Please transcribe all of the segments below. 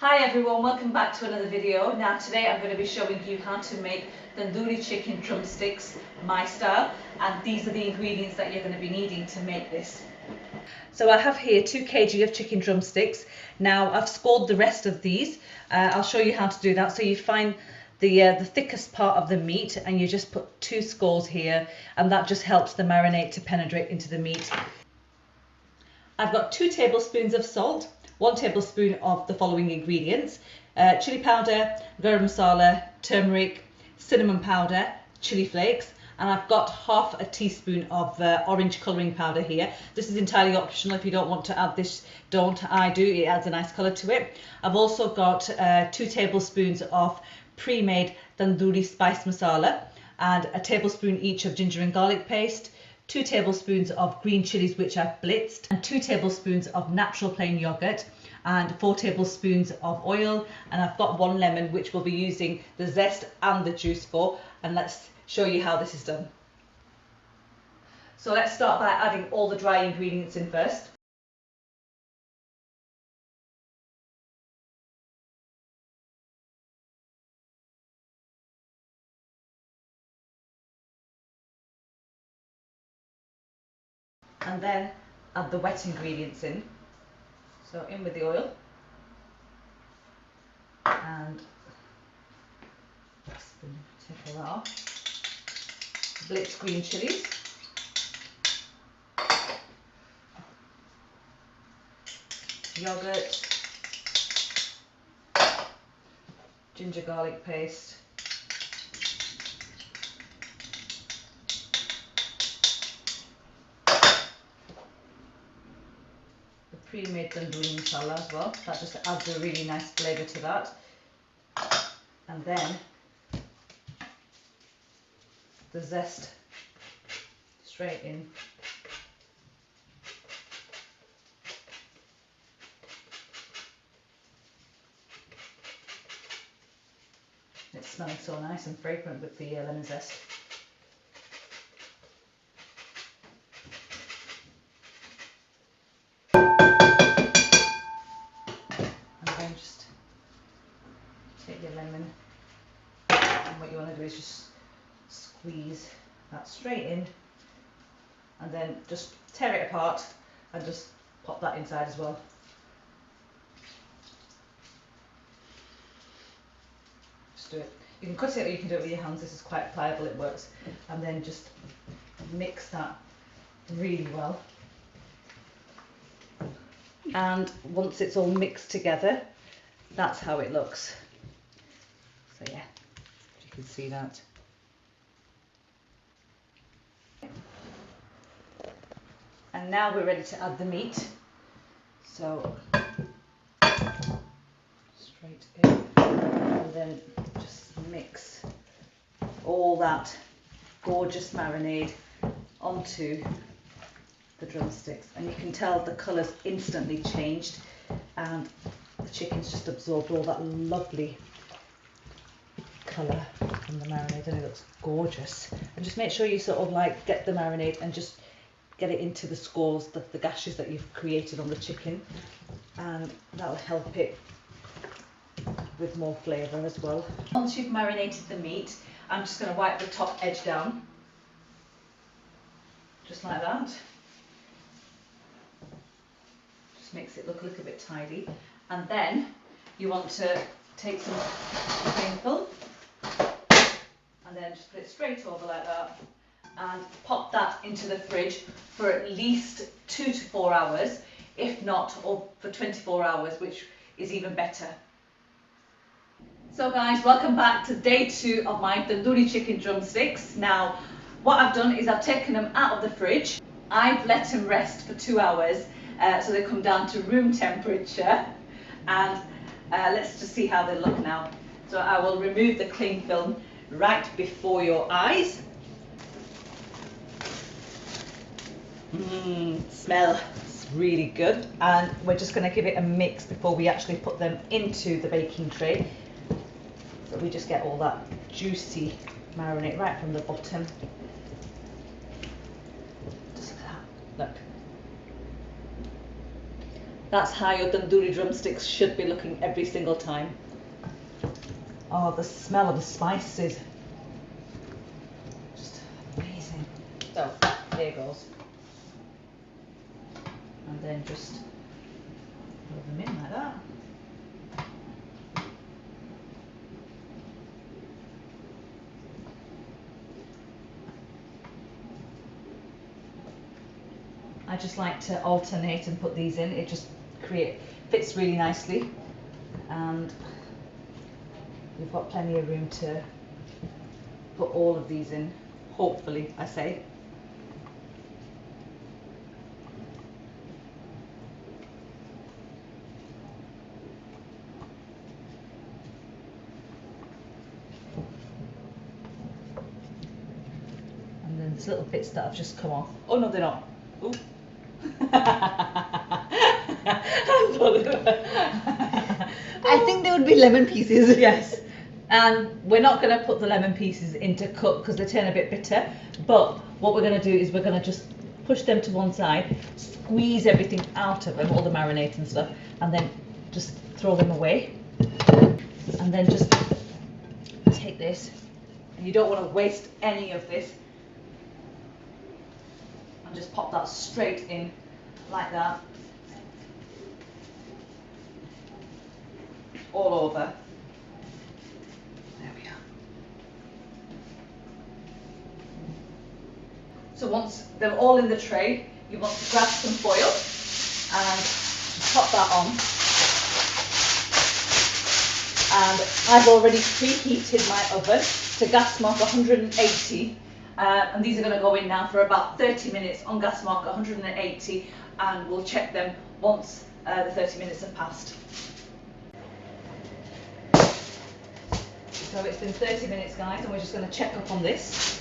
Hi everyone, welcome back to another video. Now today I'm going to be showing you how to make tandoori chicken drumsticks my style, and these are the ingredients that you're going to be needing to make this. So I have here 2 kg of chicken drumsticks. Now I've scored the rest of these. I'll show you how to do that. So you find the thickest part of the meat and you just put 2 scores here, and that just helps the marinade to penetrate into the meat. I've got 2 tablespoons of salt, 1 tablespoon of the following ingredients: chili powder, garam masala, turmeric, cinnamon powder, chili flakes, and I've got half a teaspoon of orange colouring powder here. This is entirely optional. If you don't want to add this, don't. I do. It adds a nice colour to it. I've also got 2 tablespoons of pre-made tandoori spice masala and a tablespoon each of ginger and garlic paste, 2 tablespoons of green chillies which I've blitzed, and 2 tablespoons of natural plain yoghurt, and 4 tablespoons of oil, and I've got 1 lemon which we'll be using the zest and the juice for, and let's show you how this is done. So let's start by adding all the dry ingredients in first. And then add the wet ingredients in. So in with the oil, and take all that off. Blitz green chillies, yoghurt, ginger garlic paste, pre-made tandoori masala as well. That just adds a really nice flavour to that. And then the zest straight in. It's smelling so nice and fragrant with the lemon zest. Just take your lemon, and what you want to do is just squeeze that straight in, and then just tear it apart and just pop that inside as well. Just do it. You can cut it or you can do it with your hands. This is quite pliable, it works. And then just mix that really well. And once it's all mixed together, that's how it looks. So yeah, you can see that. And now we're ready to add the meat. So straight in, and then just mix all that gorgeous marinade onto the drumsticks, and you can tell the colour's instantly changed, and the chicken's just absorbed all that lovely colour from the marinade, and it looks gorgeous. And just make sure you sort of like get the marinade and just get it into the scores, the gashes that you've created on the chicken, and that'll help it with more flavour as well. Once you've marinated the meat, I'm just going to wipe the top edge down, just like that. Just makes it look a little bit tidy. And then you want to take some cling film and then just put it straight over like that, and pop that into the fridge for at least 2 to 4 hours, if not or for 24 hours, which is even better. So guys, welcome back to day 2 of my tandoori chicken drumsticks. Now what I've done is I've taken them out of the fridge. I've let them rest for 2 hours so they come down to room temperature, and let's just see how they look now. So I will remove the cling film right before your eyes. Smell, it's really good, and we're just going to give it a mix before we actually put them into the baking tray, so we just get all that juicy marinade right from the bottom. Just like that, look. That's how your tandoori drumsticks should be looking every single time. Oh, the smell of the spices. Just amazing. So, there it goes. And then just put them in like that. I just like to alternate and put these in. It just fits really nicely, and you've got plenty of room to put all of these in, hopefully, I say. And then there's little bits that have just come off. Oh no, they're not. Ooh. I think there would be lemon pieces. Yes, and we're not going to put the lemon pieces into cook because they turn a bit bitter, but what we're going to do is we're going to just push them to one side, squeeze everything out of them, all the marinade and stuff, and then just throw them away. And then just take this, and you don't want to waste any of this, and just pop that straight in like that, all over. There we are. So once they're all in the tray, you want to grab some foil and pop that on. And I've already preheated my oven to gas mark 180. And these are going to go in now for about 30 minutes on gas mark 180, and we'll check them once the 30 minutes have passed. So it's been 30 minutes, guys, and we're just going to check up on this.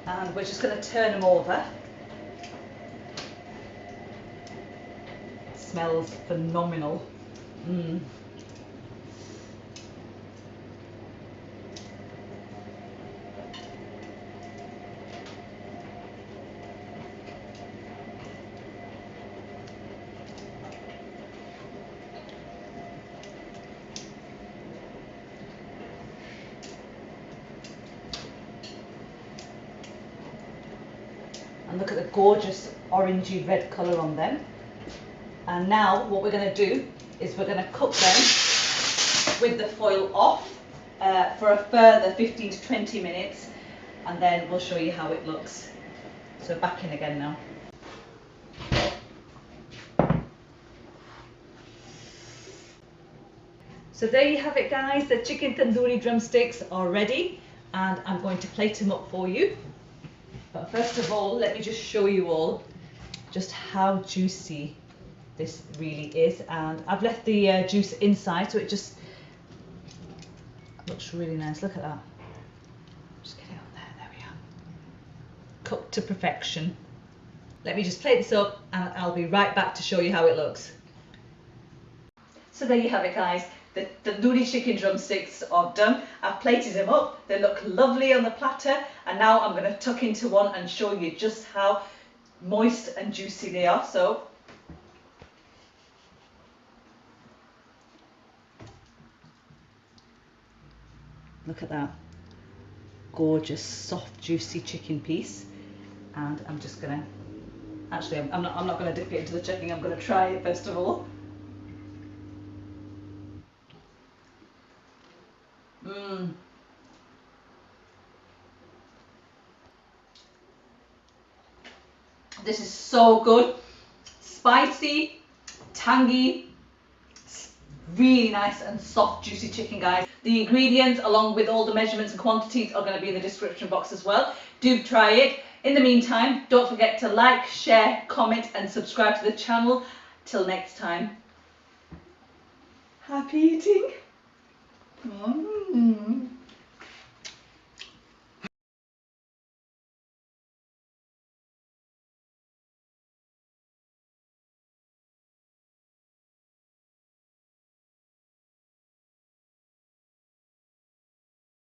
And we're just going to turn them over. It smells phenomenal. And look at the gorgeous orangey red colour on them. And now what we're going to do is we're going to cook them with the foil off for a further 15 to 20 minutes, and then we'll show you how it looks. So back in again now. So there you have it, guys. The chicken tandoori drumsticks are ready, and I'm going to plate them up for you. But first of all, let me just show you all just how juicy this really is. And I've left the juice inside, so it just looks really nice. Look at that. Just get it on there. There we are. Cooked to perfection. Let me just plate this up, and I'll be right back to show you how it looks. So there you have it, guys. The tandoori chicken drumsticks are done. I've plated them up. They look lovely on the platter, and now I'm going to tuck into one and show you just how moist and juicy they are. So look at that gorgeous soft juicy chicken piece. And I'm just going to I'm not going to dip it into the chicken. I'm going to try it first of all. This is so good. Spicy, tangy, really nice and soft juicy chicken, guys. The ingredients along with all the measurements and quantities are going to be in the description box as well. Do try it. In the meantime, don't forget to like, share, comment and subscribe to the channel. Till next time. Happy eating.